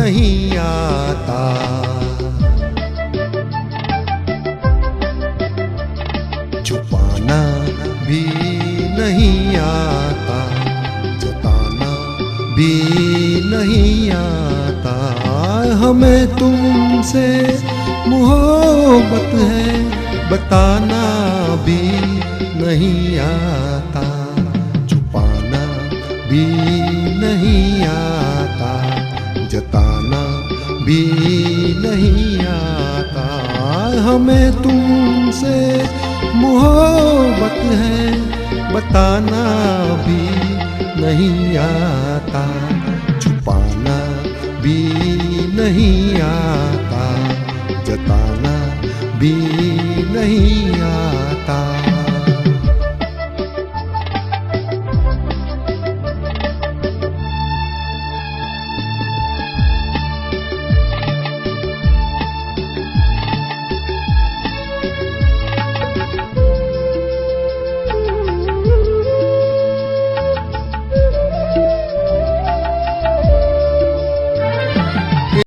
नहीं आता। छुपाना भी नहीं आता, जताना भी नहीं आता। हमें तुमसे मोहब्बत है, बताना भी नहीं आता। छुपाना भी नहीं आता, जताना भी नहीं आता। हमें तुमसे मोहब्बत है, बताना भी नहीं आता। छुपाना भी नहीं आता, जताना भी नहीं